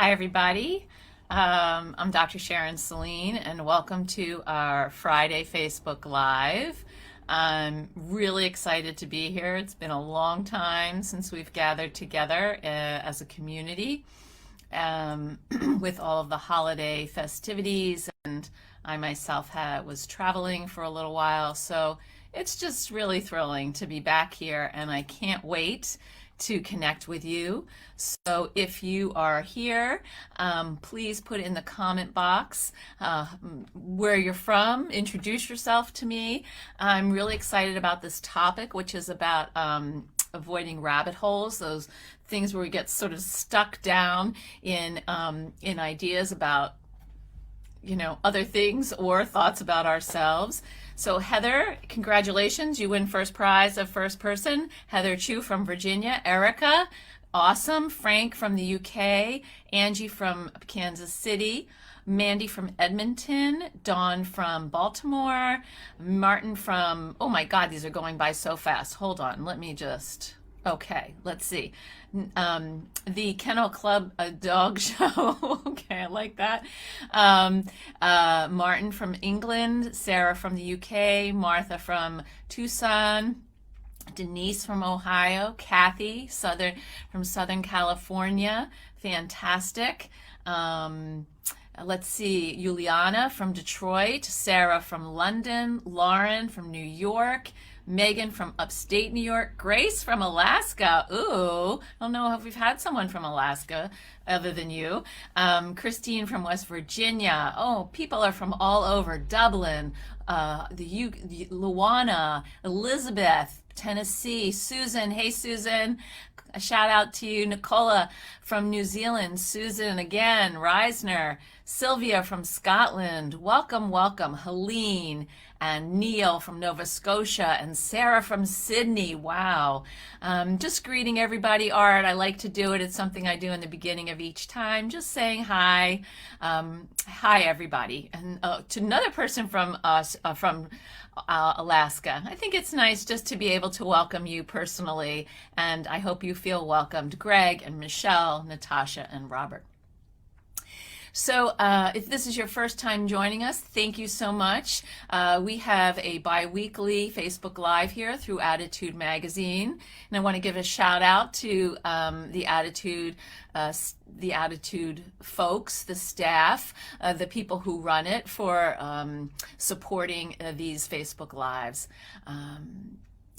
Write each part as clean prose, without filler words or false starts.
Hi, everybody. I'm Dr. Sharon Saline, and welcome to our Friday Facebook Live. I'm really excited to be here. It's been a long time since we've gathered together as a community with all of the holiday festivities, and I myself was traveling for a little while, so it's just really thrilling to be back here, and I can't wait to connect with you. So if you are here, please put in the comment box where you're from, introduce yourself to me. I'm really excited about this topic, which is about avoiding rabbit holes, those things where we get sort of stuck down in ideas about other things or thoughts about ourselves. So Heather, congratulations. You win first prize of first person. Heather Chu from Virginia. Erica, awesome. Frank from the UK. Angie from Kansas City. Mandy from Edmonton. Dawn from Baltimore. Martin from, oh my God, these are going by so fast. Hold on, let me just, okay, let's see. The Kennel Club Dog Show. Okay, I like that. Martin from England, Sarah from the UK, Martha from Tucson, Denise from Ohio, Kathy from Southern California. Fantastic. Let's see, Juliana from Detroit, Sarah from London, Lauren from New York, Megan from upstate New York, Grace from Alaska. Ooh, I don't know if we've had someone from Alaska other than you. Christine from West Virginia. Oh, people are from all over. Dublin, Luana, Elizabeth, Tennessee, Susan. Hey, Susan. A shout out to you. Nicola from New Zealand. Susan again. Reisner. Sylvia from Scotland. Welcome, welcome. Helene and Neil from Nova Scotia and Sarah from Sydney. Wow. Just greeting everybody. Art, I like to do it. It's something I do in the beginning of each time. Just saying hi. Hi, everybody. And to another person from us, from Alaska. I think it's nice just to be able to welcome you personally, and I hope you feel welcomed. Greg and Michelle, Natasha, and Robert. So if this is your first time joining us, thank you so much. We have a bi-weekly Facebook Live here through Attitude Magazine, and I want to give a shout out to the Attitude folks, the staff, the people who run it for supporting these Facebook Lives.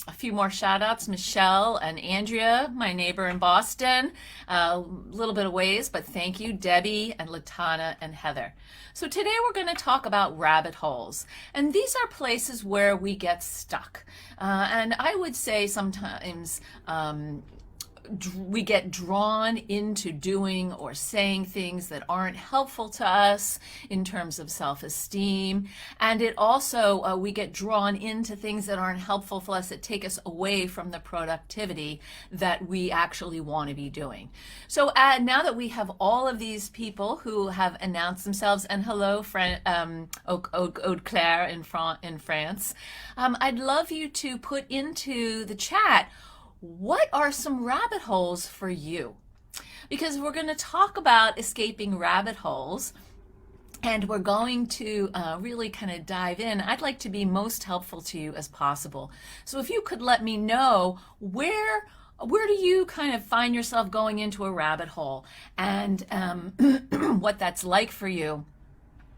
A few more shout outs, Michelle and Andrea, my neighbor in Boston, a little bit of ways, but thank you, Debbie and Latana and Heather. So today we're going to talk about rabbit holes, and these are places where we get stuck. And I would say sometimes we get drawn into doing or saying things that aren't helpful to us in terms of self-esteem, and it also we get drawn into things that aren't helpful for us, that take us away from the productivity that we actually want to be doing. So now that we have all of these people who have announced themselves, and hello Aude Claire in France, I'd love you to put into the chat, what are some rabbit holes for you? Because we're going to talk about escaping rabbit holes, and we're going to really kind of dive in. I'd like to be most helpful to you as possible. So if you could let me know where do you kind of find yourself going into a rabbit hole, and what that's like for you.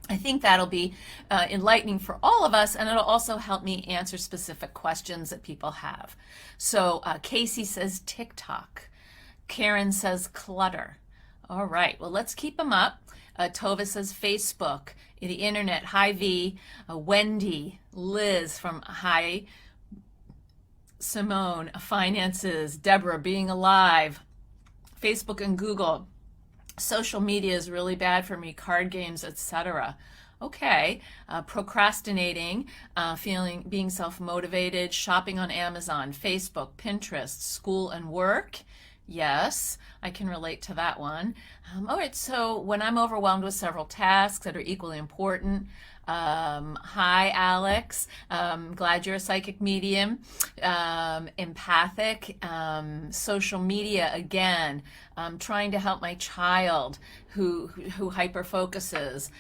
I think that'll be enlightening for all of us, and it'll also help me answer specific questions that people have. So Casey says TikTok. Karen says clutter. All right, well, let's keep them up. Tova says Facebook, the internet. Hi, V. Wendy, Liz from Hi, Simone, finances. Deborah, being alive. Facebook and Google. Social media is really bad for me, card games, etc. Okay, procrastinating, being self-motivated, shopping on Amazon, Facebook, Pinterest, school and work. Yes, I can relate to that one. All right, so when I'm overwhelmed with several tasks that are equally important, Hi, Alex. Glad you're a psychic medium. Empathic. Social media again. Trying to help my child who hyper focuses.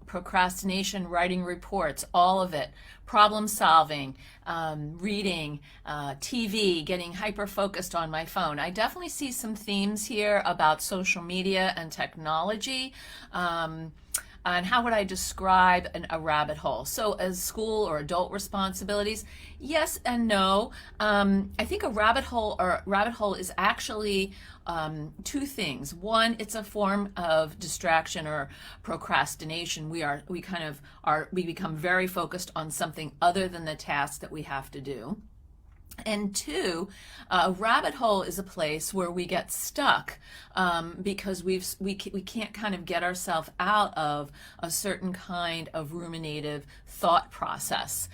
Procrastination, writing reports, all of it. Problem solving, reading, TV, getting hyper focused on my phone. I definitely see some themes here about social media and technology. And how would I describe a rabbit hole? So as school or adult responsibilities, yes and no. I think a rabbit hole is actually two things. One, it's a form of distraction or procrastination. We become very focused on something other than the task that we have to do. And two, a rabbit hole is a place where we get stuck because we can't kind of get ourselves out of a certain kind of ruminative thought process.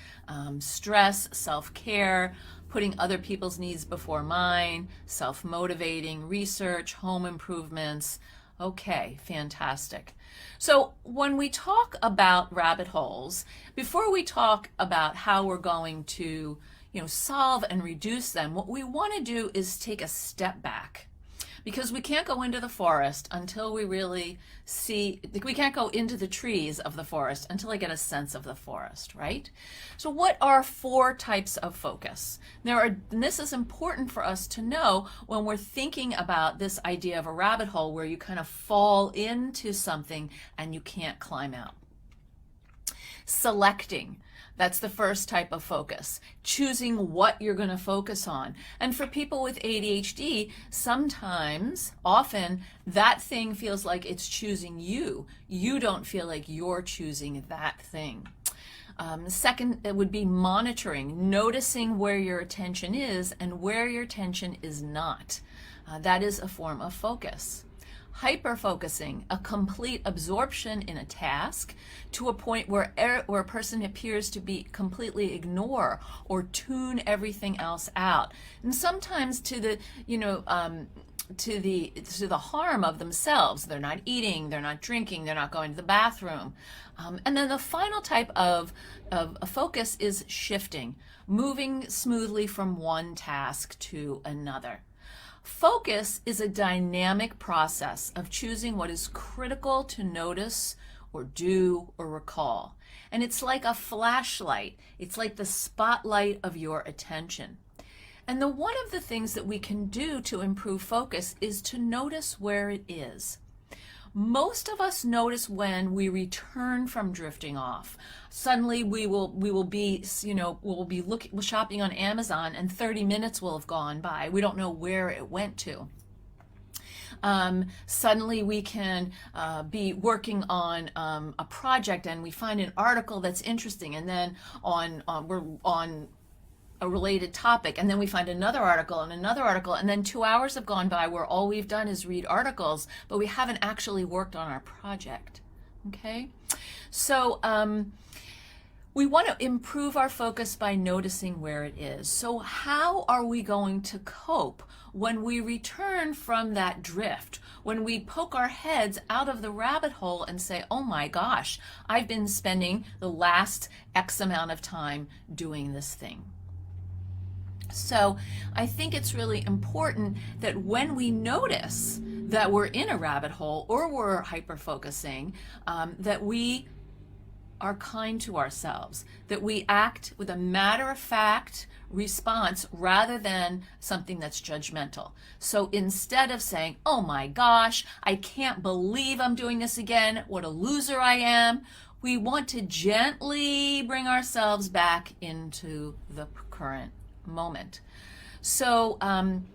Stress, self-care, putting other people's needs before mine, self-motivating, research, home improvements. Okay, fantastic. So when we talk about rabbit holes, before we talk about how we're going to solve and reduce them, what we want to do is take a step back, because we can't go into the forest until we really we can't go into the trees of the forest until I get a sense of the forest, right? So what are 4 types of focus? And this is important for us to know when we're thinking about this idea of a rabbit hole where you kind of fall into something and you can't climb out. Selecting. That's the first type of focus, choosing what you're going to focus on. And for people with ADHD, often, that thing feels like it's choosing you. You don't feel like you're choosing that thing. Second, it would be monitoring, noticing where your attention is and where your attention is not. That is a form of focus. Hyperfocusing, a complete absorption in a task to a point where a person appears to be completely ignore or tune everything else out, and sometimes to the harm of themselves. They're not eating, they're not drinking, they're not going to the bathroom. And then the final type of a focus is shifting, moving smoothly from one task to another. Focus is a dynamic process of choosing what is critical to notice or do or recall. And it's like a flashlight. It's like the spotlight of your attention. And one of the things that we can do to improve focus is to notice where it is. Most of us notice when we return from drifting off. Suddenly we will be shopping on Amazon and 30 minutes will have gone by. We don't know where it went to. Suddenly we can be working on a project and we find an article that's interesting, and then we're on a related topic, and then we find another article, and then 2 hours have gone by where all we've done is read articles, but we haven't actually worked on our project. Okay, so we want to improve our focus by noticing where it is. So how are we going to cope when we return from that drift, when we poke our heads out of the rabbit hole and say, oh my gosh, I've been spending the last X amount of time doing this thing? So I think it's really important that when we notice that we're in a rabbit hole or we're hyper-focusing, that we are kind to ourselves, that we act with a matter-of-fact response rather than something that's judgmental. So instead of saying, oh my gosh, I can't believe I'm doing this again, what a loser I am, we want to gently bring ourselves back into the current moment. So I'm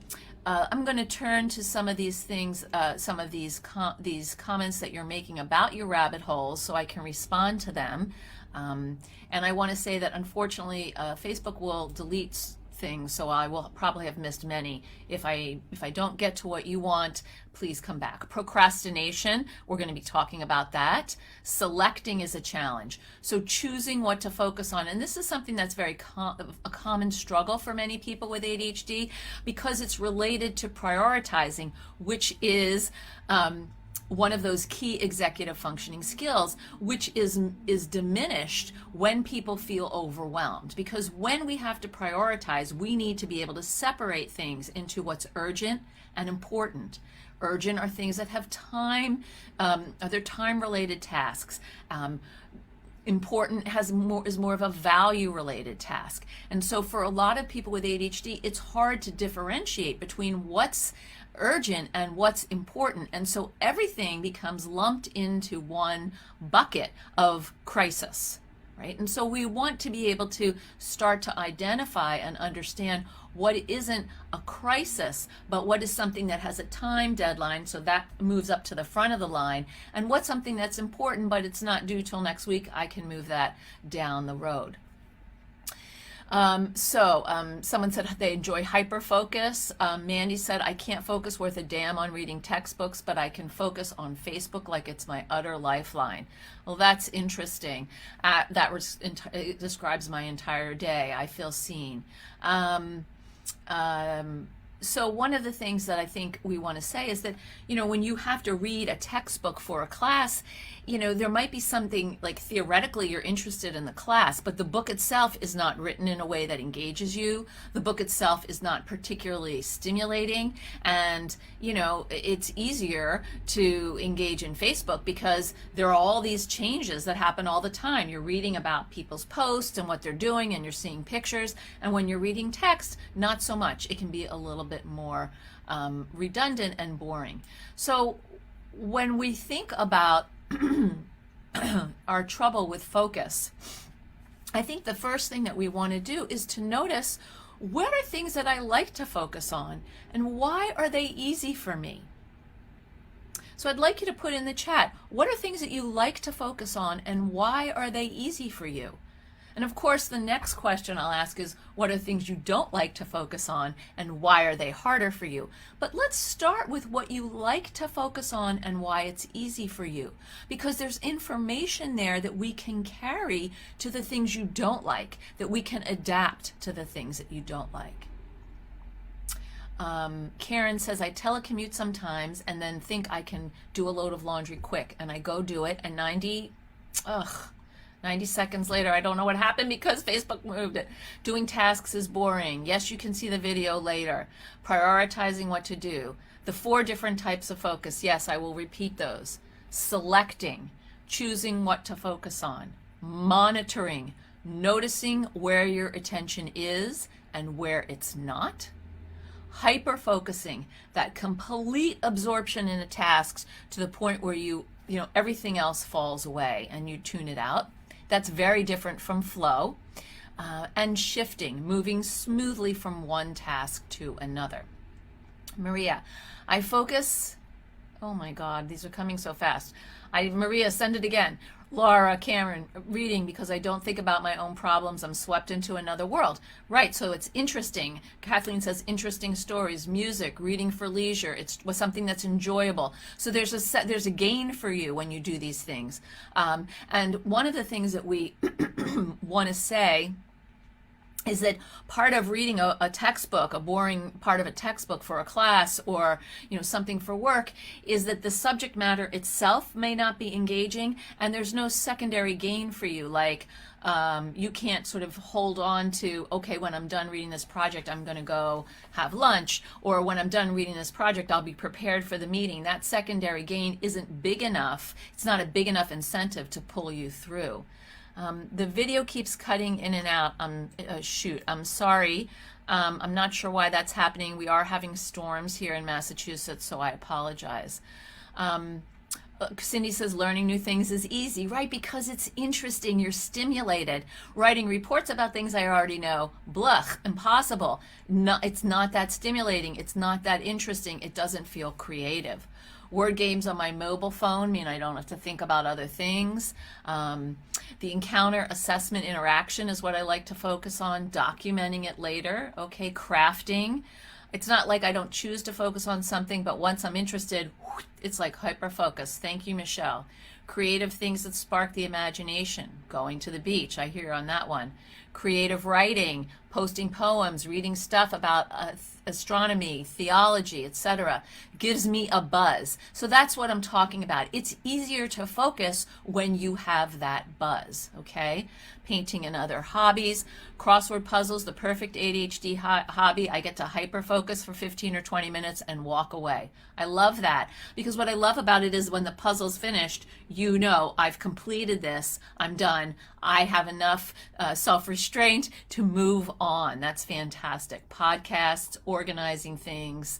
going to turn to some of these things, some of these comments that you're making about your rabbit holes, so I can respond to them. And I want to say that unfortunately, Facebook will delete things, so I will probably have missed many. If I don't get to what you want, please come back. Procrastination, we're going to be talking about that. Selecting is a challenge. So choosing what to focus on, and this is something that's a common struggle for many people with ADHD, because it's related to prioritizing, which is one of those key executive functioning skills, which is diminished when people feel overwhelmed. Because when we have to prioritize, we need to be able to separate things into what's urgent and important. Urgent are things that have time, they're time-related tasks. Important is more of a value-related task. And so for a lot of people with ADHD, it's hard to differentiate between what's urgent and what's important. And so everything becomes lumped into one bucket of crisis, right? And so we want to be able to start to identify and understand what isn't a crisis, but what is something that has a time deadline, so that moves up to the front of the line, and what's something that's important, but it's not due till next week, I can move that down the road. Someone said they enjoy hyperfocus. Mandy said, I can't focus worth a damn on reading textbooks, but I can focus on Facebook like it's my utter lifeline. Well, that's interesting. It describes my entire day. I feel seen. So one of the things that I think we want to say is that, when you have to read a textbook for a class, there might be something like theoretically you're interested in the class, but the book itself is not written in a way that engages you. The book itself is not particularly stimulating. And, it's easier to engage in Facebook because there are all these changes that happen all the time. You're reading about people's posts and what they're doing, and you're seeing pictures. And when you're reading text, not so much. It can be a little bit more redundant and boring. So when we think about our trouble with focus, I think the first thing that we want to do is to notice, what are things that I like to focus on and why are they easy for me? So I'd like you to put in the chat, what are things that you like to focus on and why are they easy for you? And of course, the next question I'll ask is, what are things you don't like to focus on and why are they harder for you? But let's start with what you like to focus on and why it's easy for you. Because there's information there that we can carry to the things you don't like, that we can adapt to the things that you don't like. Karen says, I telecommute sometimes and then think I can do a load of laundry quick, and I go do it, and 90 seconds later, I don't know what happened because Facebook moved it. Doing tasks is boring. Yes, you can see the video later. Prioritizing what to do. The 4 different types of focus. Yes, I will repeat those. Selecting, choosing what to focus on. Monitoring, noticing where your attention is and where it's not. Hyper-focusing, that complete absorption in a task to the point where everything else falls away and you tune it out. That's very different from flow. And shifting, moving smoothly from one task to another. Maria, I focus, oh my God, these are coming so fast. Maria, send it again. Laura, Cameron, reading because I don't think about my own problems. I'm swept into another world. Right, so it's interesting. Kathleen says interesting stories, music, reading for leisure. It's something that's enjoyable. So there's a gain for you when you do these things. And one of the things that we want to say is that part of reading a textbook, a boring part of a textbook for a class or something for work, is that the subject matter itself may not be engaging and there's no secondary gain for you. Like you can't sort of hold on to, okay, when I'm done reading this project, I'm going to go have lunch, or when I'm done reading this project, I'll be prepared for the meeting. That secondary gain isn't big enough. It's not a big enough incentive to pull you through. The video keeps cutting in and out. Shoot, I'm sorry. I'm not sure why that's happening. We are having storms here in Massachusetts, so I apologize. Cindy says learning new things is easy, right? Because it's interesting, you're stimulated. Writing reports about things I already know, blech, impossible. No, it's not that stimulating, it's not that interesting, it doesn't feel creative. Word games on my mobile phone mean I don't have to think about other things. The encounter assessment interaction is what I like to focus on, documenting it later. Okay, crafting. It's not like I don't choose to focus on something, but once I'm interested, it's like hyper-focus. Thank you, Michelle. Creative things that spark the imagination. Going to the beach, I hear on that one. creative writing, posting poems, reading stuff about astronomy, theology, etc. gives me a buzz. So that's what I'm talking about. It's easier to focus when you have that buzz, okay? Painting and other hobbies, crossword puzzles, the perfect ADHD hobby. I get to hyperfocus for 15 or 20 minutes and walk away. I love that because what I love about it is when the puzzle's finished, you know, I've completed this, I'm done. I have enough self-restraint to move on. That's fantastic. Podcasts, organizing things,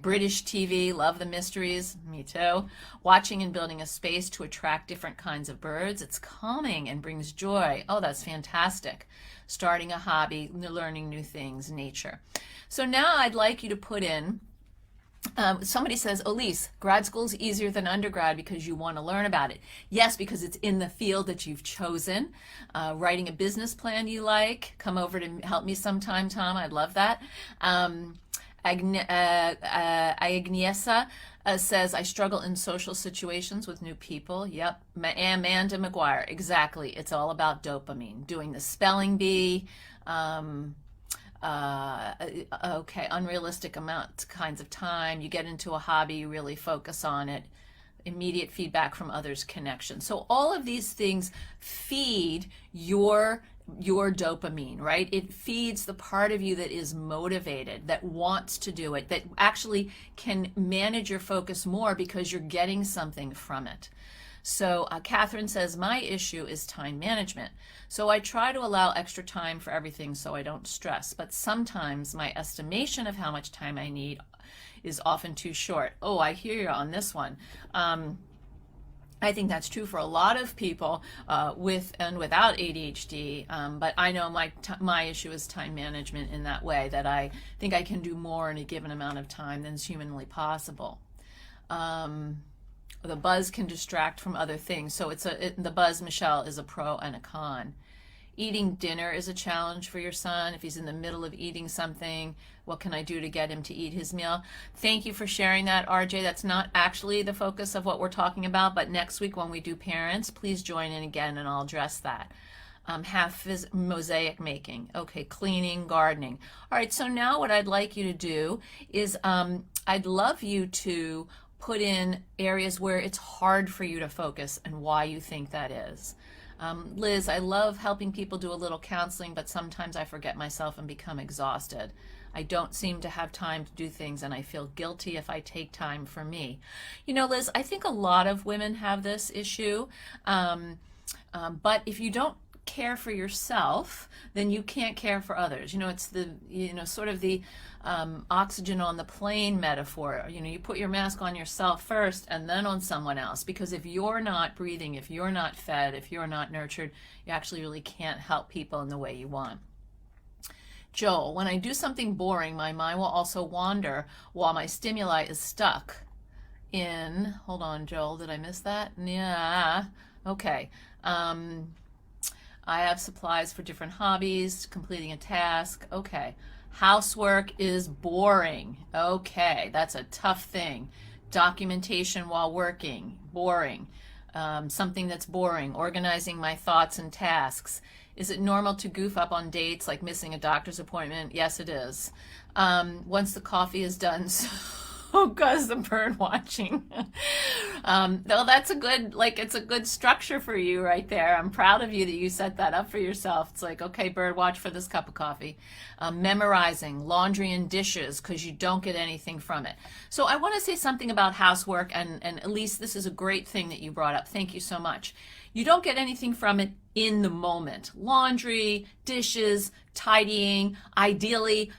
British TV, love the mysteries, me too. Watching and building a space to attract different kinds of birds. It's calming and brings joy. Oh, that's fantastic. Starting a hobby, learning new things, nature. So now I'd like you to put in, somebody says, Elise, grad school is easier than undergrad because you want to learn about it. Yes, because it's in the field that you've chosen. Writing a business plan you like. Come over to help me sometime, Tom. I'd love that. Agnieszka says, I struggle in social situations with new people. Yep. Amanda McGuire, exactly. It's all about dopamine. Doing the spelling bee. Okay, unrealistic kinds of time. You get into a hobby, you really focus on it. Immediate feedback from others, connection. So all of these things feed your dopamine, right? It feeds the part of you that is motivated, that wants to do it, that actually can manage your focus more because you're getting something from it. So Catherine says, my issue is time management. So I try to allow extra time for everything so I don't stress, but sometimes my estimation of how much time I need is often too short. Oh, I hear you on this one. I think that's true for a lot of people with and without ADHD, but I know my issue is time management in that way, that I think I can do more in a given amount of time than is humanly possible. The buzz can distract from other things. So the buzz, Michelle, is a pro and a con. Eating dinner is a challenge for your son. If he's in the middle of eating something, what can I do to get him to eat his meal? Thank you for sharing that, RJ. That's not actually the focus of what we're talking about, but next week when we do parents, please join in again and I'll address that. Mosaic making. Okay, cleaning, gardening. All right, so now what I'd like you to do is I'd love you to put in areas where it's hard for you to focus and why you think that is. Liz, I love helping people do a little counseling, but sometimes I forget myself and become exhausted. I don't seem to have time to do things, and I feel guilty if I take time for me. You know, Liz, I think a lot of women have this issue, but if you don't care for yourself, then you can't care for others. You know, it's the, sort of the oxygen on the plane metaphor. You know, you put your mask on yourself first and then on someone else, because if you're not breathing, if you're not fed, if you're not nurtured, you actually really can't help people in the way you want. Joel, when I do something boring, my mind will also wander while my stimuli is stuck in, hold on, Joel, did I miss that? Yeah, okay. I have supplies for different hobbies, completing a task. Okay. Housework is boring. Okay, that's a tough thing. Documentation while working, boring. Something that's boring. Organizing my thoughts and tasks. Is it normal to goof up on dates, like missing a doctor's appointment? Yes, it is. Once the coffee is done, so goes the bird watching. Though that's a good, it's a good structure for you right there. I'm proud of you that you set that up for yourself. It's like, okay, bird watch for this cup of coffee. Memorizing, laundry and dishes, because you don't get anything from it. So I want to say something about housework, and at least this is a great thing that you brought up. Thank you so much. You don't get anything from it in the moment. Laundry, dishes, tidying, ideally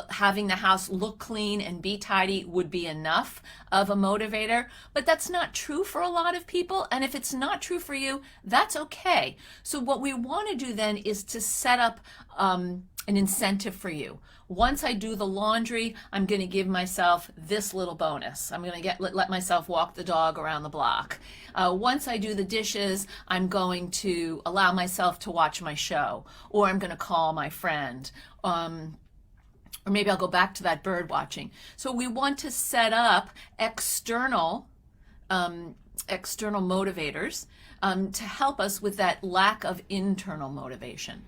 having the house look clean and be tidy would be enough of a motivator, but that's not true for a lot of people, and if it's not true for you, that's okay. So what we want to do then is to set up an incentive for you. Once I do the laundry, I'm going to give myself this little bonus. I'm going to let myself walk the dog around the block. Once I do the dishes, I'm going to allow myself to watch my show, or I'm going to call my friend, or maybe I'll go back to that bird watching. So we want to set up external motivators to help us with that lack of internal motivation.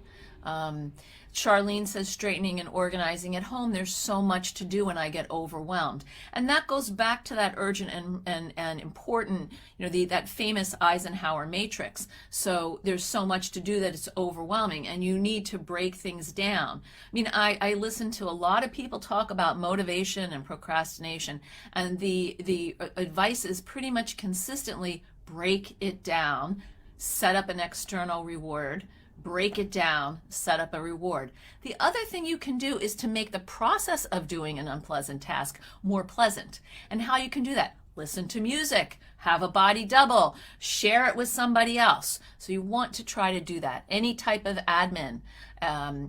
Charlene says straightening and organizing at home. There's so much to do and I get overwhelmed. And that goes back to that urgent and important, that famous Eisenhower matrix. So there's so much to do that it's overwhelming and you need to break things down. I mean, I listen to a lot of people talk about motivation and procrastination, and the advice is pretty much consistently break it down, set up an external reward, break it down, set up a reward. The other thing you can do is to make the process of doing an unpleasant task more pleasant. And how you can do that? Listen to music, have a body double, share it with somebody else. So you want to try to do that. Any type of admin.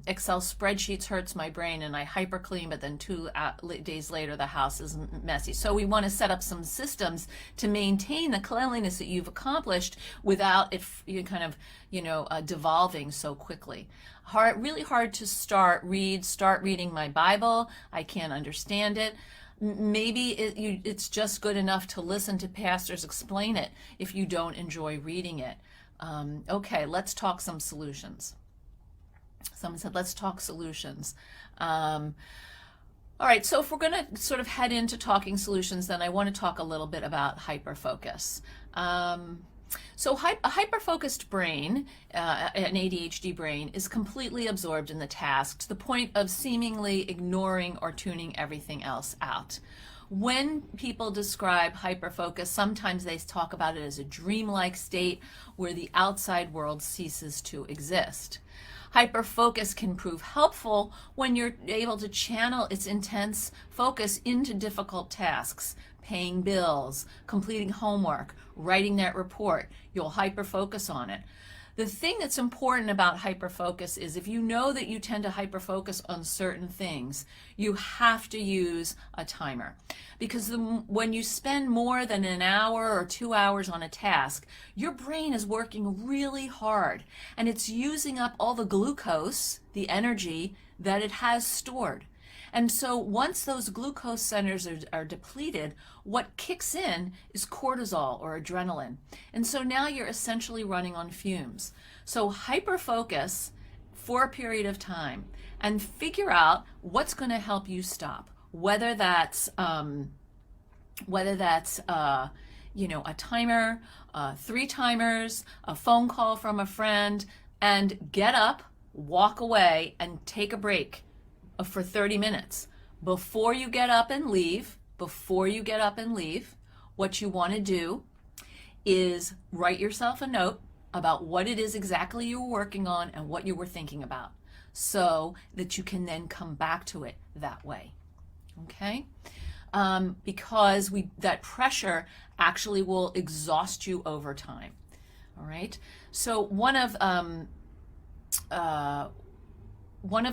Excel spreadsheets hurts my brain and I hyper clean, but then 2 days later the house is messy. So we want to set up some systems to maintain the cleanliness that you've accomplished without it devolving so quickly. Really hard to start reading my Bible. I can't understand it. Maybe it's just good enough to listen to pastors explain it if you don't enjoy reading it. Okay, let's talk some solutions. Someone said, let's talk solutions. All right, so if we're going to sort of head into talking solutions, then I want to talk a little bit about hyperfocus. So a hyper-focused brain, an ADHD brain, is completely absorbed in the task to the point of seemingly ignoring or tuning everything else out. When people describe hyperfocus, sometimes they talk about it as a dreamlike state where the outside world ceases to exist. Hyperfocus can prove helpful when you're able to channel its intense focus into difficult tasks, paying bills, completing homework, writing that report. You'll hyperfocus on it. The thing that's important about hyperfocus is if you know that you tend to hyperfocus on certain things, you have to use a timer. Because when you spend more than an hour or 2 hours on a task, your brain is working really hard and it's using up all the glucose, the energy that it has stored. And so once those glucose centers are depleted, what kicks in is cortisol or adrenaline. And so now you're essentially running on fumes. So hyperfocus for a period of time and figure out what's going to help you stop. Whether that's a timer, 3 timers, a phone call from a friend, and get up, walk away, and take a break for 30 minutes. Before you get up and leave, what you want to do is write yourself a note about what it is exactly you were working on and what you were thinking about, so that you can then come back to it that way. Okay? Because that pressure actually will exhaust you over time. All right? So one of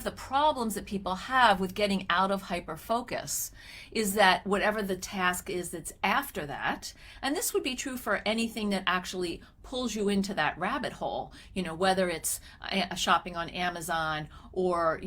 the problems that people have with getting out of hyperfocus is that whatever the task is that's after that, and this would be true for anything that actually pulls you into that rabbit hole, whether it's shopping on Amazon or,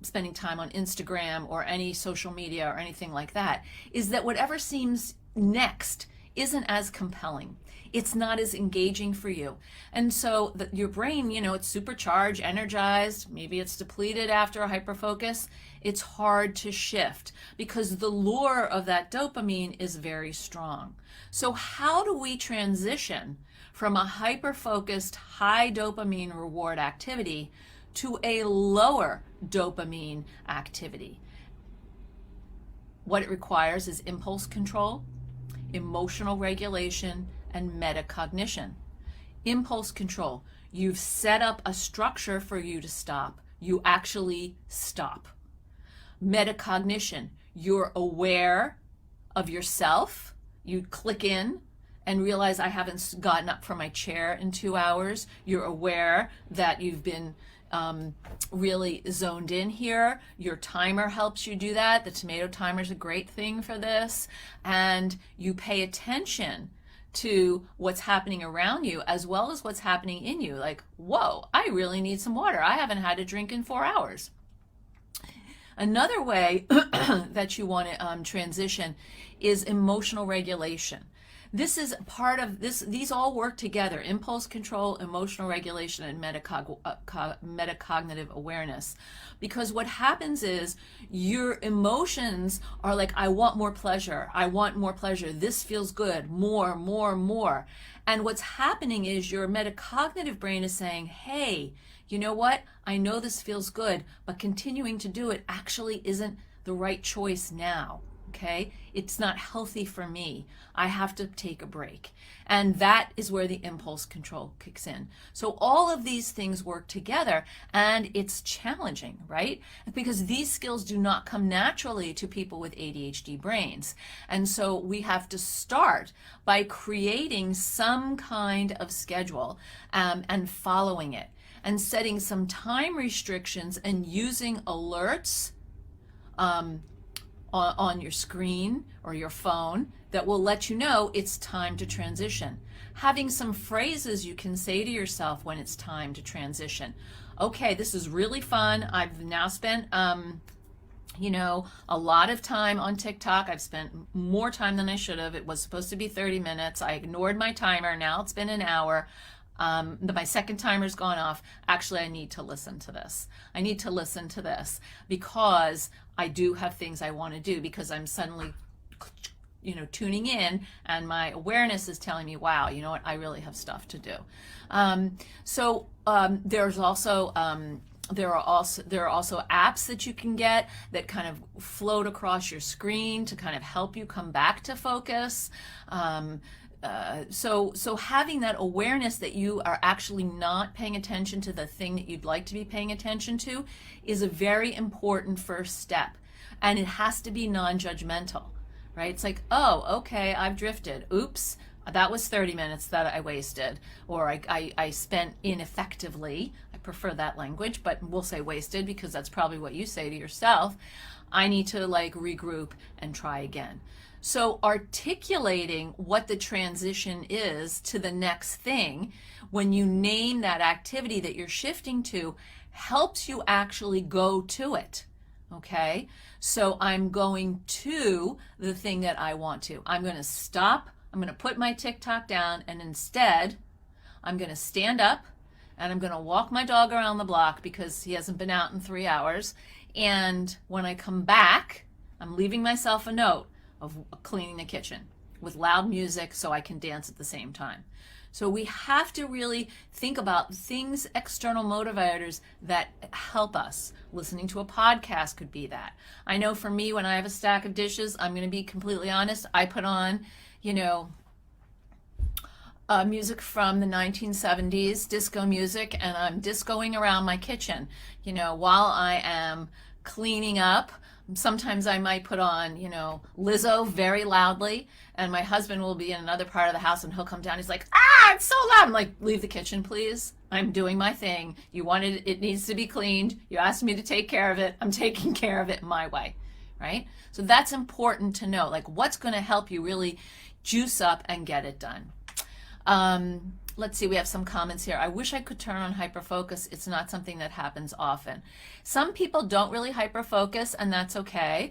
spending time on Instagram or any social media or anything like that, is that whatever seems next isn't as compelling. It's not as engaging for you. And so your brain, it's supercharged, energized, maybe it's depleted after a hyperfocus. It's hard to shift because the lure of that dopamine is very strong. So how do we transition from a hyper-focused, high dopamine reward activity to a lower dopamine activity? What it requires is impulse control, emotional regulation, and metacognition. Impulse control. You've set up a structure for you to stop. You actually stop. Metacognition. You're aware of yourself. You click in and realize I haven't gotten up from my chair in 2 hours. You're aware that you've been really zoned in here. Your timer helps you do that. The tomato timer is a great thing for this. And you pay attention to what's happening around you as well as what's happening in you. Like, whoa, I really need some water. I haven't had a drink in 4 hours. Another way that you want to transition is emotional regulation. This is part of this. These all work together: impulse control, emotional regulation, and metacognitive awareness. Because what happens is your emotions are like, I want more pleasure. I want more pleasure. This feels good. More, more, more. And what's happening is your metacognitive brain is saying, hey, you know what? I know this feels good, but continuing to do it actually isn't the right choice now. Okay, it's not healthy for me. I have to take a break. And that is where the impulse control kicks in. So all of these things work together, and it's challenging, right? Because these skills do not come naturally to people with ADHD brains. And so we have to start by creating some kind of schedule and following it, and setting some time restrictions and using alerts on your screen or your phone that will let you know it's time to transition. Having some phrases you can say to yourself when it's time to transition. Okay, this is really fun. I've now spent a lot of time on TikTok. I've spent more time than I should have. It was supposed to be 30 minutes. I ignored my timer. Now it's been an hour. My second timer's gone off. Actually, I need to listen to this. I need to listen to this because I do have things I want to do, because I'm suddenly, tuning in, and my awareness is telling me, wow, you know what? I really have stuff to do. There's also there are also apps that you can get that kind of float across your screen to kind of help you come back to focus. So having that awareness that you are actually not paying attention to the thing that you'd like to be paying attention to is a very important first step. And it has to be non-judgmental, right? It's like, oh, okay, I've drifted. Oops, that was 30 minutes that I wasted, or I spent ineffectively. I prefer that language, but we'll say wasted because that's probably what you say to yourself. I need to regroup and try again. So articulating what the transition is to the next thing, when you name that activity that you're shifting to, helps you actually go to it. Okay? So I'm going to the thing that I want to. I'm going to stop. I'm going to put my TikTok down, and instead I'm going to stand up and I'm going to walk my dog around the block because he hasn't been out in 3 hours. And when I come back, I'm leaving myself a note of cleaning the kitchen with loud music so I can dance at the same time. So we have to really think about things, external motivators that help us. Listening to a podcast could be that. I know for me, when I have a stack of dishes, I'm going to be completely honest, I put on, music from the 1970s, disco music, and I'm discoing around my kitchen, while I am cleaning up. Sometimes I might put on, Lizzo very loudly, and my husband will be in another part of the house and he'll come down. He's like, it's so loud. I'm like, leave the kitchen, please. I'm doing my thing. You wanted it needs to be cleaned. You asked me to take care of it. I'm taking care of it my way, right? So that's important to know, what's going to help you really juice up and get it done. Let's see, we have some comments here. I wish I could turn on hyperfocus. It's not something that happens often. Some people don't really hyperfocus, and that's okay.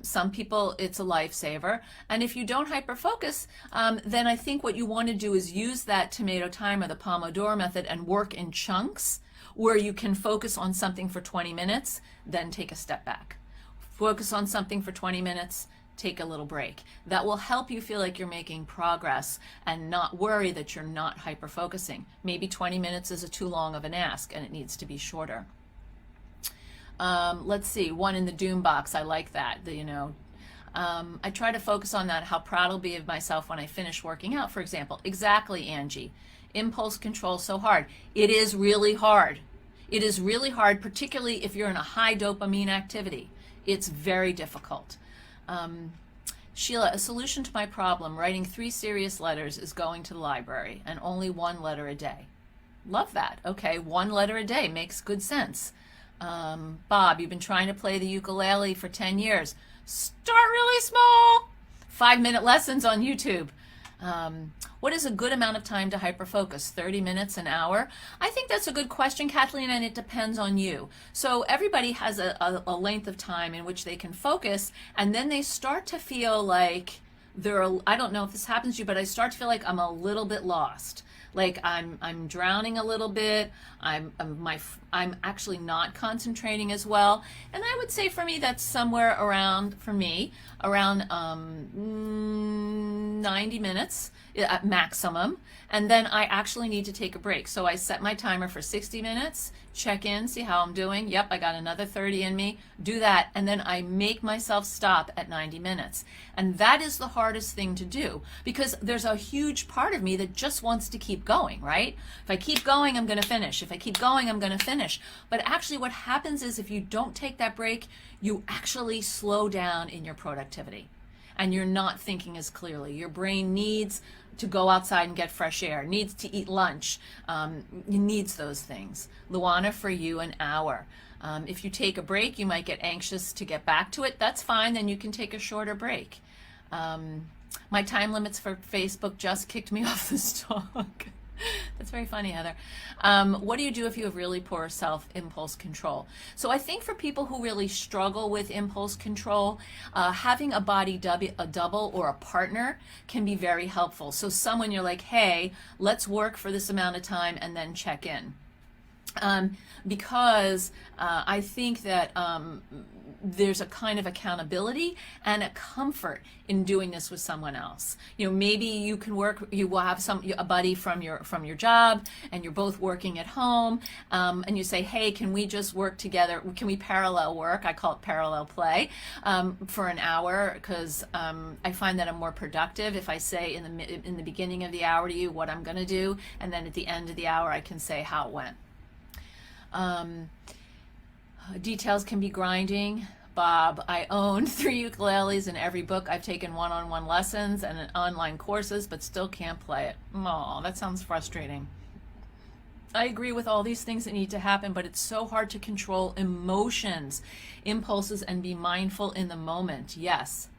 Some people, it's a lifesaver. And if you don't hyperfocus, then I think what you want to do is use that tomato timer, the Pomodoro method, and work in chunks where you can focus on something for 20 minutes, then take a step back. Focus on something for 20 minutes, take a little break. That will help you feel like you're making progress and not worry that you're not hyper-focusing. Maybe 20 minutes is too long of an ask and it needs to be shorter. Let's see, one in the doom box. I like that. I try to focus on that, how proud I'll be of myself when I finish working out, for example. Exactly, Angie. Impulse control so hard. It is really hard. It is really hard, particularly if you're in a high dopamine activity. It's very difficult. Sheila, a solution to my problem, writing 3 serious letters, is going to the library and only 1 letter a day. Love that. Okay, 1 letter a day makes good sense. Bob, you've been trying to play the ukulele for 10 years. Start really small. 5-minute lessons on YouTube. What is a good amount of time to hyperfocus? 30 minutes, an hour? I think that's a good question, Kathleen, and it depends on you. So everybody has a length of time in which they can focus, and then they start to feel like, I don't know if this happens to you, but I start to feel like I'm a little bit lost. Like I'm drowning a little bit. I'm actually not concentrating as well. And I would say for me that's somewhere around 90 minutes at maximum. And then I actually need to take a break. So I set my timer for 60 minutes, check in, see how I'm doing. Yep, I got another 30 in me. Do that, and then I make myself stop at 90 minutes. And that is the hardest thing to do, because there's a huge part of me that just wants to keep going, right? If I keep going, I'm going to finish. If I keep going, I'm going to finish. But actually what happens is if you don't take that break, you actually slow down in your productivity. And you're not thinking as clearly. Your brain needs to go outside and get fresh air, needs to eat lunch, needs those things. Luana, for you, an hour. If you take a break, you might get anxious to get back to it. That's fine, then you can take a shorter break. My time limits for Facebook just kicked me off this talk. That's very funny, Heather. What do you do if you have really poor self-impulse control? So I think for people who really struggle with impulse control, having a body double or a partner can be very helpful. So someone you're like, hey, let's work for this amount of time and then check in. Because I think that there's a kind of accountability and a comfort in doing this with someone else. You know, maybe you will have a buddy from your job, and you're both working at home, and you say, hey, can we just work together? Can we parallel work? I call it parallel play, for an hour, because I find that I'm more productive if I say in the beginning of the hour to you what I'm going to do, and then at the end of the hour I can say how it went. Details can be grinding. Bob, I own 3 ukuleles and every book. I've taken one-on-one lessons and online courses, but still can't play it. Aw, that sounds frustrating. I agree with all these things that need to happen, but it's so hard to control emotions, impulses, and be mindful in the moment. Yes.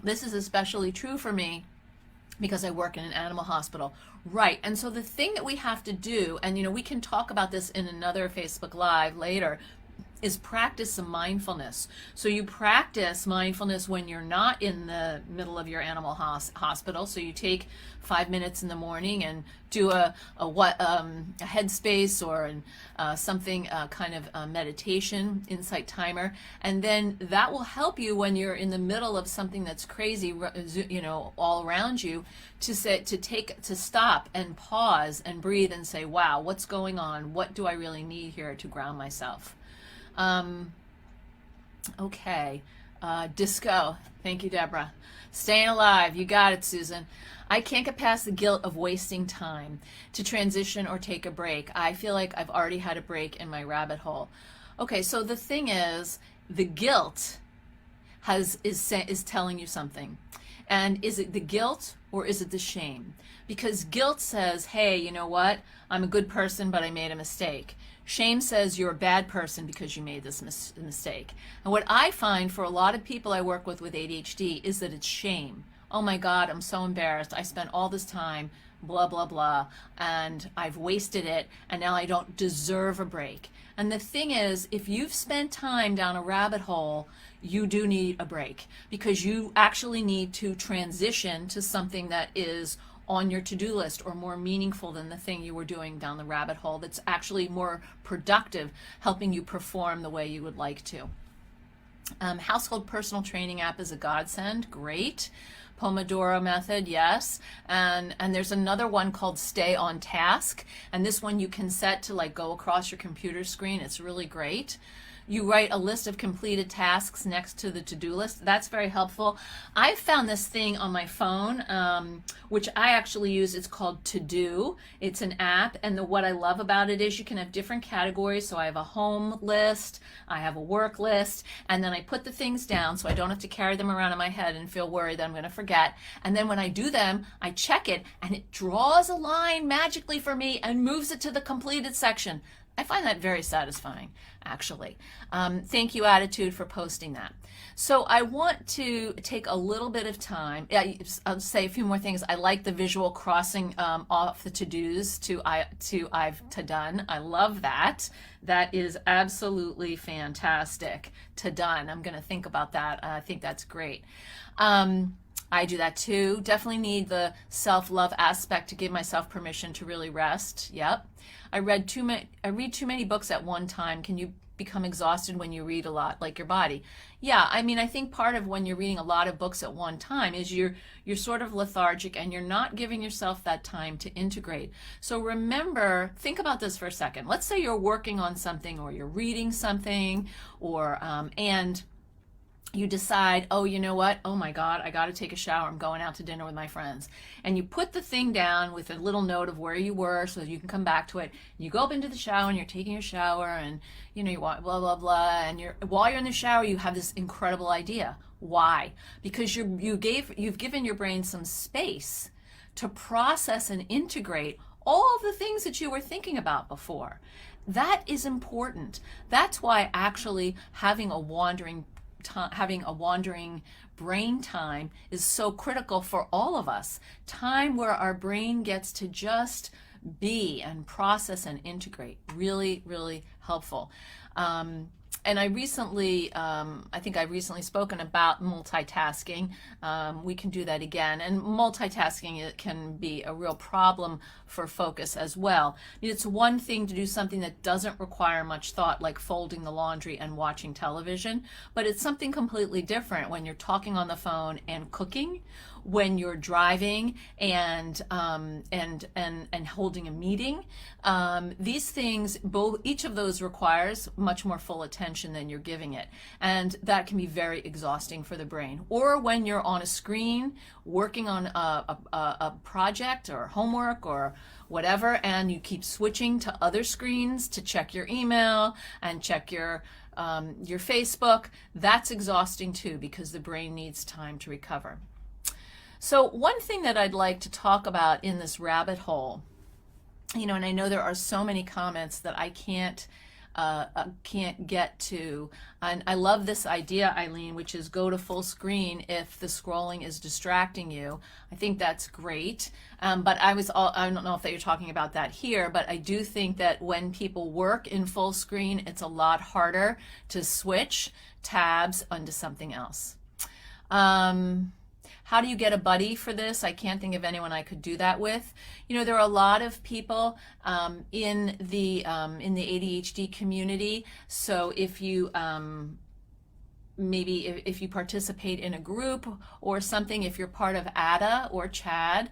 This is especially true for me because I work in an animal hospital. Right, and so the thing that we have to do, and you know, we can talk about this in another Facebook Live later, is practice some mindfulness. So you practice mindfulness when you're not in the middle of your animal hospital. So you take 5 minutes in the morning and do a headspace or something kind of a insight timer, and then that will help you when you're in the middle of something that's crazy, you know, all around you, to stop and pause and breathe and say, wow, what's going on? What do I really need here to ground myself? Okay. Disco. Thank you, Deborah. Staying alive. You got it, Susan. I can't get past the guilt of wasting time to transition or take a break. I feel like I've already had a break in my rabbit hole. Okay, so the thing is, the guilt is telling you something. And is it the guilt or is it the shame? Because guilt says, hey, you know what? I'm a good person, but I made a mistake. Shame says you're a bad person because you made this mistake. And what I find for a lot of people I work with ADHD is that it's shame. Oh my God, I'm so embarrassed. I spent all this time, blah, blah, blah, and I've wasted it, and now I don't deserve a break. And the thing is, if you've spent time down a rabbit hole, you do need a break, because you actually need to transition to something that is on your to-do list or more meaningful than the thing you were doing down the rabbit hole, that's actually more productive, helping you perform the way you would like to. Household personal training app is a godsend. Great. Pomodoro method, yes. And there's another one called Stay on Task, and this one you can set to like go across your computer screen. It's really great. You write a list of completed tasks next to the to-do list. That's very helpful. I found this thing on my phone, which I actually use. It's called To Do. It's an app, and what I love about it is you can have different categories. So I have a home list, I have a work list, and then I put the things down so I don't have to carry them around in my head and feel worried that I'm going to forget. And then when I do them, I check it, and it draws a line magically for me and moves it to the completed section. I find that very satisfying, actually. Thank you, Attitude, for posting that. So I want to take a little bit of time. I'll say a few more things. I like the visual crossing off the to-dos to I've to done. I love that. That is absolutely fantastic. To done. I'm going to think about that. I think that's great. I do that too. Definitely need the self-love aspect to give myself permission to really rest. Yep. I read too many books at one time. Can you become exhausted when you read a lot, like your body? Yeah, I mean, I think part of when you're reading a lot of books at one time is you're sort of lethargic and you're not giving yourself that time to integrate. So remember, think about this for a second. Let's say you're working on something or you're reading something or and you decide, oh, you know what? Oh my God, I got to take a shower. I'm going out to dinner with my friends. And you put the thing down with a little note of where you were so that you can come back to it. You go up into the shower and you're taking your shower and, you know, you want blah, blah, blah. And while you're in the shower, you have this incredible idea. Why? Because you've given your brain some space to process and integrate all of the things that you were thinking about before. That is important. That's why actually having a wandering brain time is so critical for all of us. Time where our brain gets to just be and process and integrate. Really, really helpful. And I recently, I think I've recently spoken about multitasking. We can do that again. And multitasking, it can be a real problem for focus as well. I mean, it's one thing to do something that doesn't require much thought, like folding the laundry and watching television, but it's something completely different when you're talking on the phone and cooking, when you're driving and holding a meeting. These things, each of those requires much more full attention than you're giving it, and that can be very exhausting for the brain. Or when you're on a screen working on a project or homework or whatever, and you keep switching to other screens to check your email and check your Facebook, that's exhausting too, because the brain needs time to recover. So one thing that I'd like to talk about in this rabbit hole, you know, and I know there are so many comments that I can't get to, and I love this idea, Eileen, which is go to full screen if the scrolling is distracting you. I think that's great, but I don't know if you're talking about that here, but I do think that when people work in full screen, it's a lot harder to switch tabs onto something else. How do you get a buddy for this? I can't think of anyone I could do that with. You know, there are a lot of people in the ADHD community. So if you maybe if you participate in a group or something, if you're part of ADA or CHAD,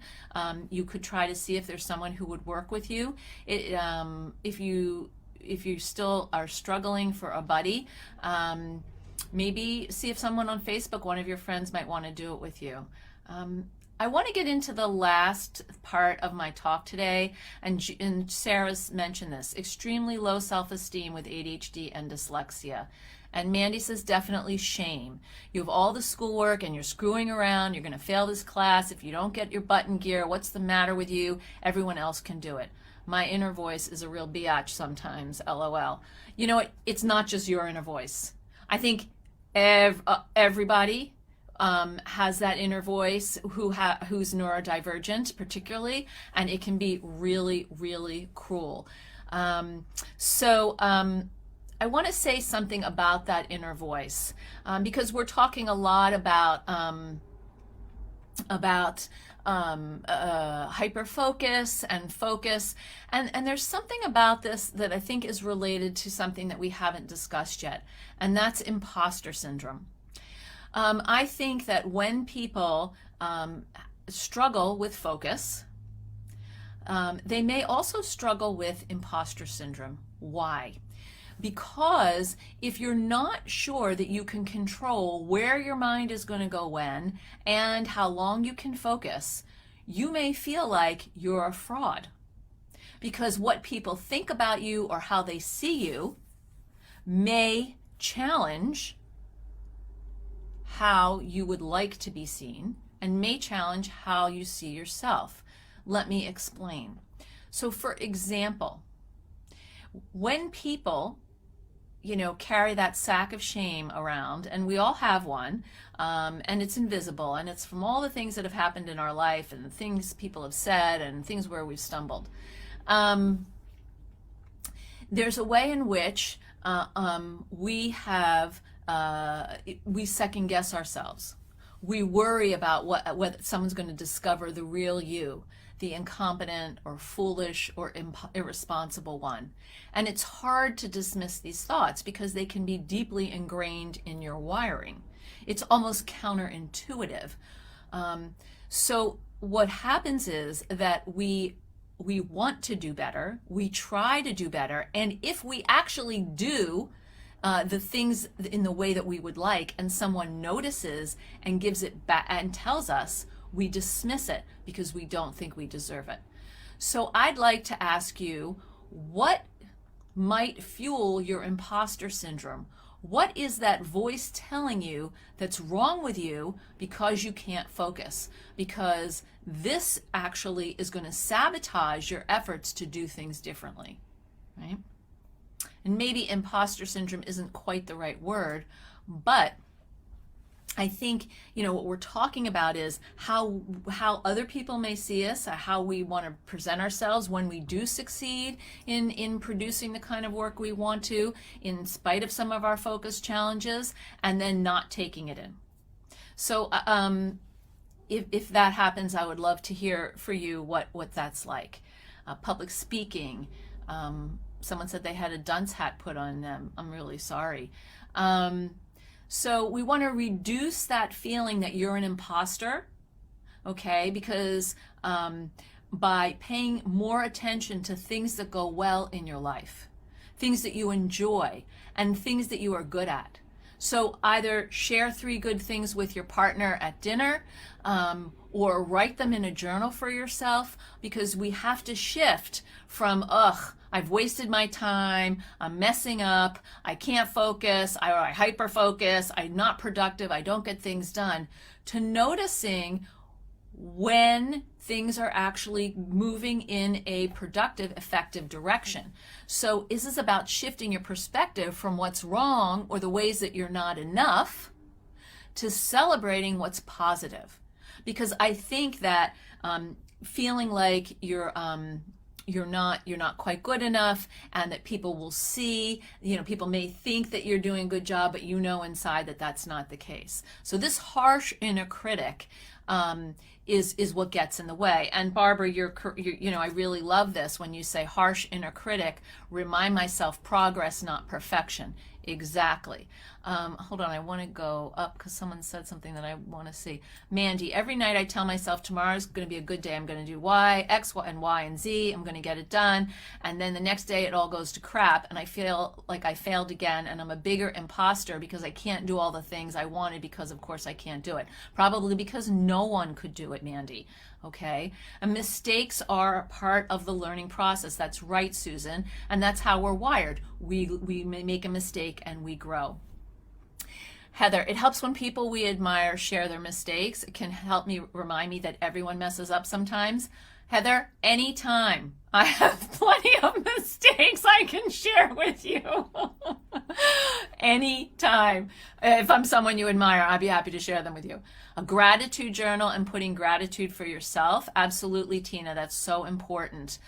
you could try to see if there's someone who would work with you. If you still are struggling for a buddy, maybe see if someone on Facebook, one of your friends, might want to do it with you. I want to get into the last part of my talk today, and Sarah's mentioned this, extremely low self-esteem with ADHD and dyslexia. And Mandy says definitely shame. You have all the schoolwork and you're screwing around, you're going to fail this class, if you don't get your butt in gear, what's the matter with you? Everyone else can do it. My inner voice is a real biatch sometimes, LOL. You know what? It's not just your inner voice. I think everybody has that inner voice who's neurodivergent particularly, and it can be really, really cruel. I want to say something about that inner voice because we're talking a lot about hyperfocus and focus, and there's something about this that I think is related to something that we haven't discussed yet, and that's imposter syndrome. I think that when people struggle with focus, they may also struggle with imposter syndrome. Why? Because if you're not sure that you can control where your mind is going to go when and how long you can focus, you may feel like you're a fraud. Because what people think about you or how they see you may challenge how you would like to be seen and may challenge how you see yourself. Let me explain. So for example, When people, carry that sack of shame around, and we all have one, and it's invisible, and it's from all the things that have happened in our life and the things people have said and things where we've stumbled. There's a way in which we second guess ourselves. We worry about what someone's going to discover the real you, the incompetent or foolish or irresponsible one. And it's hard to dismiss these thoughts because they can be deeply ingrained in your wiring. It's almost counterintuitive. So what happens is that we want to do better, we try to do better, and if we actually do the things in the way that we would like, and someone notices and gives it back and tells us, we dismiss it because we don't think we deserve it. So I'd like to ask you, what might fuel your imposter syndrome? What is that voice telling you that's wrong with you because you can't focus? Because this actually is going to sabotage your efforts to do things differently, right? And maybe imposter syndrome isn't quite the right word, but I think, what we're talking about is how other people may see us, how we want to present ourselves when we do succeed in producing the kind of work we want to, in spite of some of our focus challenges, and then not taking it in. So if that happens, I would love to hear for you what that's like. Public speaking. Someone said they had a dunce hat put on them. I'm really sorry. So we want to reduce that feeling that you're an imposter, okay? Because by paying more attention to things that go well in your life, things that you enjoy, and things that you are good at. So either share 3 good things with your partner at dinner, or write them in a journal for yourself, because we have to shift from, I've wasted my time, I'm messing up, I can't focus, I hyperfocus, I'm not productive, I don't get things done, to noticing when things are actually moving in a productive, effective direction. So is this about shifting your perspective from what's wrong or the ways that you're not enough to celebrating what's positive? Because I think that feeling like you're not quite good enough, and that people will see, people may think that you're doing a good job, but inside that that's not the case. So this harsh inner critic is what gets in the way. And Barbara, I really love this when you say harsh inner critic, remind myself progress, not perfection. Exactly. Hold on, I want to go up because someone said something that I want to see. Mandy, every night I tell myself tomorrow's going to be a good day. I'm going to do Y, X, and Y, and Z. I'm going to get it done. And then the next day it all goes to crap, and I feel like I failed again, and I'm a bigger imposter because I can't do all the things I wanted because, of course, I can't do it. Probably because no one could do it, Mandy. Okay? And mistakes are part of the learning process. That's right, Susan. And that's how we're wired. We may make a mistake and we grow. Heather, it helps when people we admire share their mistakes. It can help me remind me that everyone messes up sometimes. Heather, anytime. I have plenty of mistakes I can share with you. Anytime. If I'm someone you admire, I'd be happy to share them with you. A gratitude journal and putting gratitude for yourself. Absolutely, Tina. That's so important.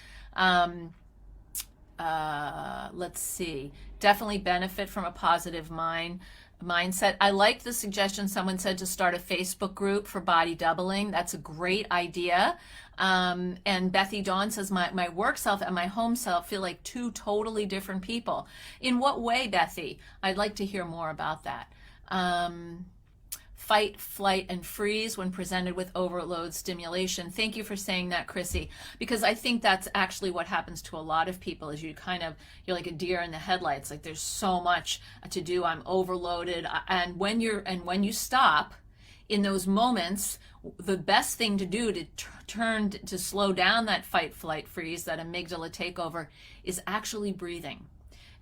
Let's see. Definitely benefit from a positive mindset. I like the suggestion someone said to start a Facebook group for body doubling. That's a great idea. And Bethy Dawn says, my work self and my home self feel like 2 totally different people. In what way, Bethy? I'd like to hear more about that. Fight, flight, and freeze when presented with overload stimulation. Thank you for saying that, Chrissy, because I think that's actually what happens to a lot of people is you're like a deer in the headlights. Like there's so much to do. I'm overloaded. And when you stop in those moments, the best thing to do to slow down that fight, flight, freeze, that amygdala takeover is actually breathing.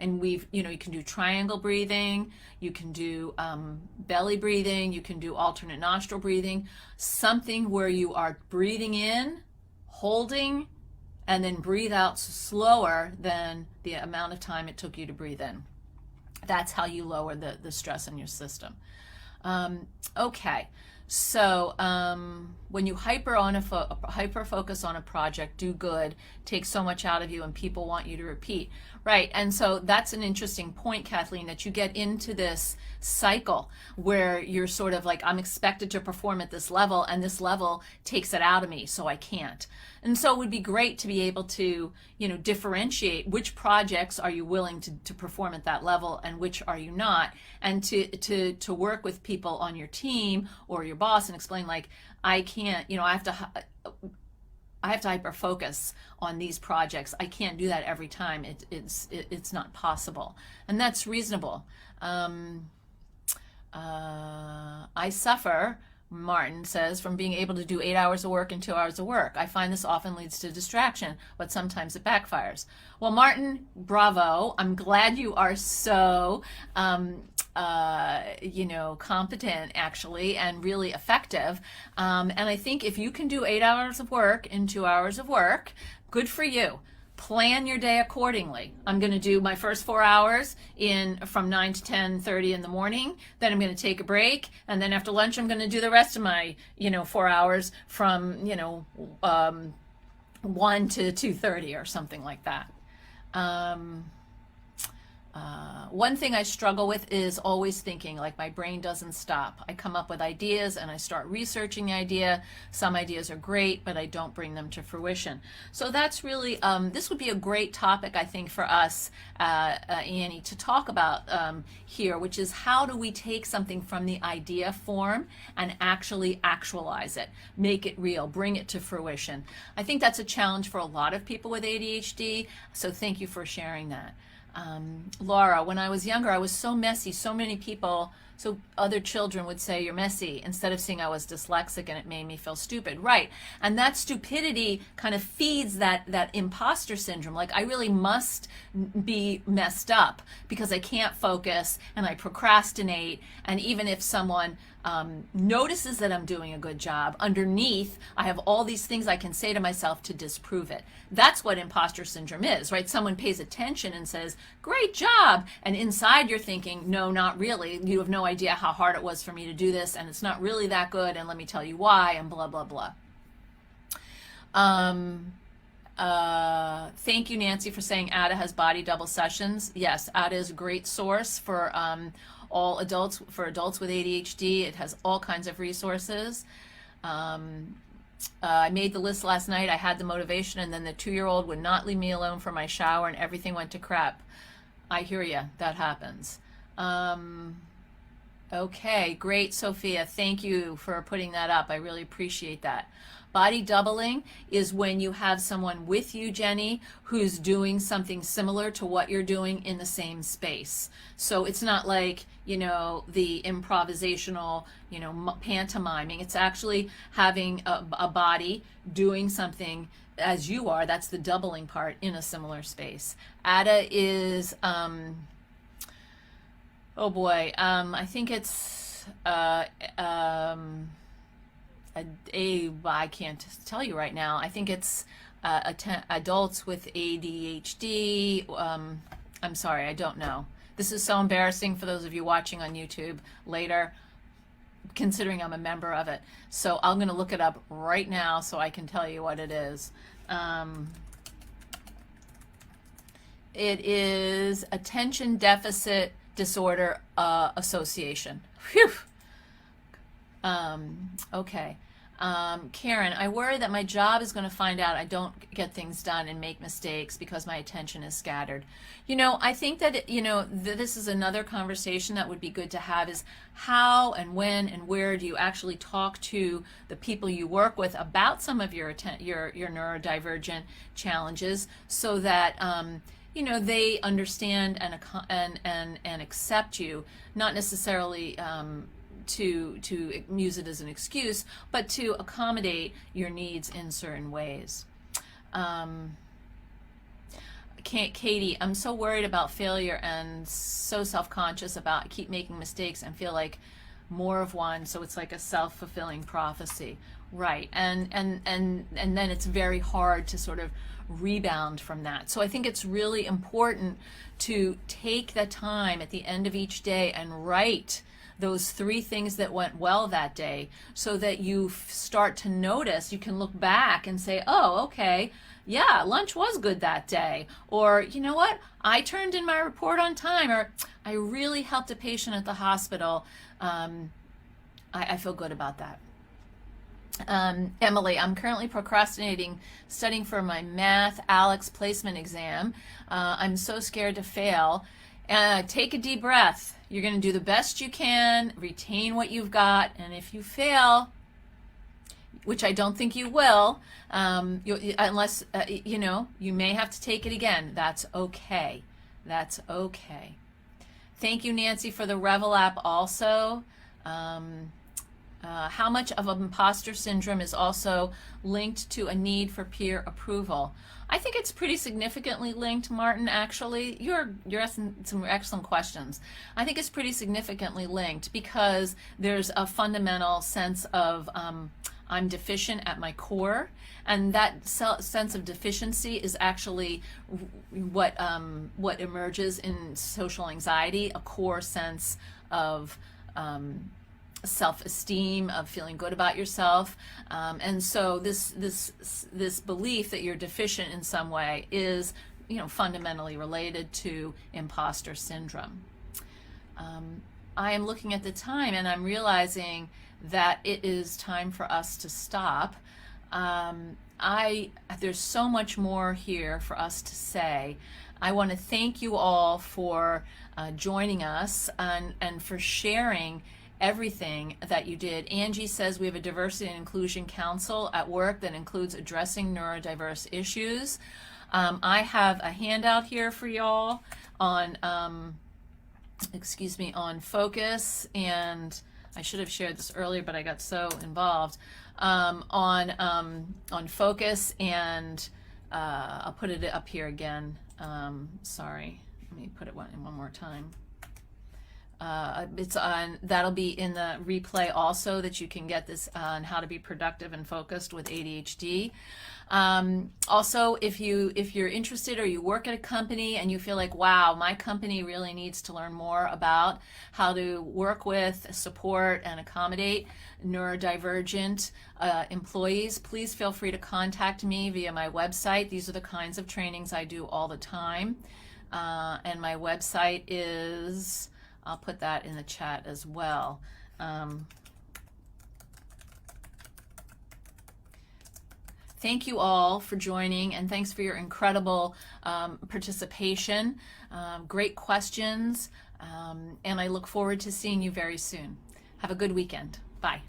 And you can do triangle breathing, you can do belly breathing, you can do alternate nostril breathing, something where you are breathing in, holding, and then breathe out slower than the amount of time it took you to breathe in. That's how you lower the stress in your system. Okay, so when you hyper focus on a project, do good, take so much out of you, and people want you to repeat. Right, and so that's an interesting point, Kathleen, that you get into this cycle where you're sort of like, I'm expected to perform at this level, and this level takes it out of me, so I can't. And so it would be great to be able to, differentiate which projects are you willing to perform at that level and which are you not, and to work with people on your team or your boss and explain, like, I can't, I have to hyper focus on these projects. I can't do that every time. It's not possible, and that's reasonable. I suffer, Martin says, from being able to do 8 hours of work and 2 hours of work. I find this often leads to distraction, but sometimes it backfires. Well, Martin, bravo. I'm glad you are so competent, actually, and really effective. And I think if you can do 8 hours of work in 2 hours of work, good for you. Plan your day accordingly. I'm going to do my first 4 hours from 9 to 10:30 in the morning. Then I'm going to take a break, and then after lunch I'm going to do the rest of my 4 hours from 1 to 2:30 or something like that. One thing I struggle with is always thinking, like, my brain doesn't stop. I come up with ideas and I start researching the idea. Some ideas are great, but I don't bring them to fruition. So that's really, this would be a great topic, I think, for us, Annie, to talk about here, which is how do we take something from the idea form and actually actualize it, make it real, bring it to fruition. I think that's a challenge for a lot of people with ADHD, so thank you for sharing that. Laura, when I was younger, I was so messy. So many people, so other children would say you're messy instead of saying I was dyslexic, and it made me feel stupid. Right. And that stupidity kind of feeds that imposter syndrome. Like, I really must be messed up because I can't focus and I procrastinate. And even if someone notices that I'm doing a good job, underneath I have all these things I can say to myself to disprove it. That's what imposter syndrome is, right? Someone pays attention and says, great job, and inside you're thinking, no, not really. You have no idea how hard it was for me to do this, and it's not really that good, and let me tell you why, and blah blah blah. Thank you, Nancy, for saying Ada has body double sessions. Yes, Ada is a great source for all adults, for adults with ADHD. It has all kinds of resources. I made the list last night. I had the motivation, and then the 2-year-old would not leave me alone for my shower, and everything went to crap. I hear you. That happens. Okay, great, Sophia. Thank you for putting that up. I really appreciate that. Body doubling is when you have someone with you, Jenny, who's doing something similar to what you're doing in the same space. So it's not like, the improvisational, pantomiming. It's actually having a body doing something as you are. That's the doubling part in a similar space. Ada is, I think it's, I can't tell you right now. I think it's adults with ADHD. I'm sorry, I don't know. This is so embarrassing for those of you watching on YouTube later, considering I'm a member of it. So I'm going to look it up right now so I can tell you what it is. It is Attention Deficit Disorder Association. Phew. Okay. Karen, I worry that my job is going to find out I don't get things done and make mistakes because my attention is scattered. I think that, this is another conversation that would be good to have, is how and when and where do you actually talk to the people you work with about some of your neurodivergent challenges, so that they understand and accept you, not necessarily to use it as an excuse, but to accommodate your needs in certain ways. Katie, I'm so worried about failure and so self-conscious about keep making mistakes and feel like more of one, so it's like a self-fulfilling prophecy. Right, and then it's very hard to sort of rebound from that. So I think it's really important to take the time at the end of each day and write those 3 things that went well that day, so that you start to notice, you can look back and say, oh, okay, yeah, lunch was good that day. Or, you know what, I turned in my report on time, or I really helped a patient at the hospital. I feel good about that. Emily, I'm currently procrastinating studying for my math Alex placement exam. I'm so scared to fail. Take a deep breath. You're going to do the best you can, retain what you've got, and if you fail, which I don't think you will, unless, you may have to take it again. That's okay. That's okay. Thank you, Nancy, for the Revel app also. How much of imposter syndrome is also linked to a need for peer approval? I think it's pretty significantly linked, Martin, actually. You're asking some excellent questions. I think it's pretty significantly linked because there's a fundamental sense of I'm deficient at my core, and that sense of deficiency is actually what emerges in social anxiety, a core sense of self-esteem, of feeling good about yourself, and so this belief that you're deficient in some way is, fundamentally related to imposter syndrome. I am looking at the time and I'm realizing that it is time for us to stop. There's so much more here for us to say. I want to thank you all for joining us and for sharing everything that you did. Angie says we have a diversity and inclusion council at work that includes addressing neurodiverse issues. I have a handout here for y'all on on focus, and I should have shared this earlier, but I got so involved on focus, and I'll put it up here again. Sorry, let me put it one more time. That'll be in the replay also, that you can get this on how to be productive and focused with ADHD. Also, if you're interested or you work at a company and you feel like, wow, my company really needs to learn more about how to work with, support, and accommodate neurodivergent employees, please feel free to contact me via my website. These are the kinds of trainings I do all the time. And my website is, I'll put that in the chat as well. Thank you all for joining, and thanks for your incredible participation. Great questions, and I look forward to seeing you very soon. Have a good weekend. Bye.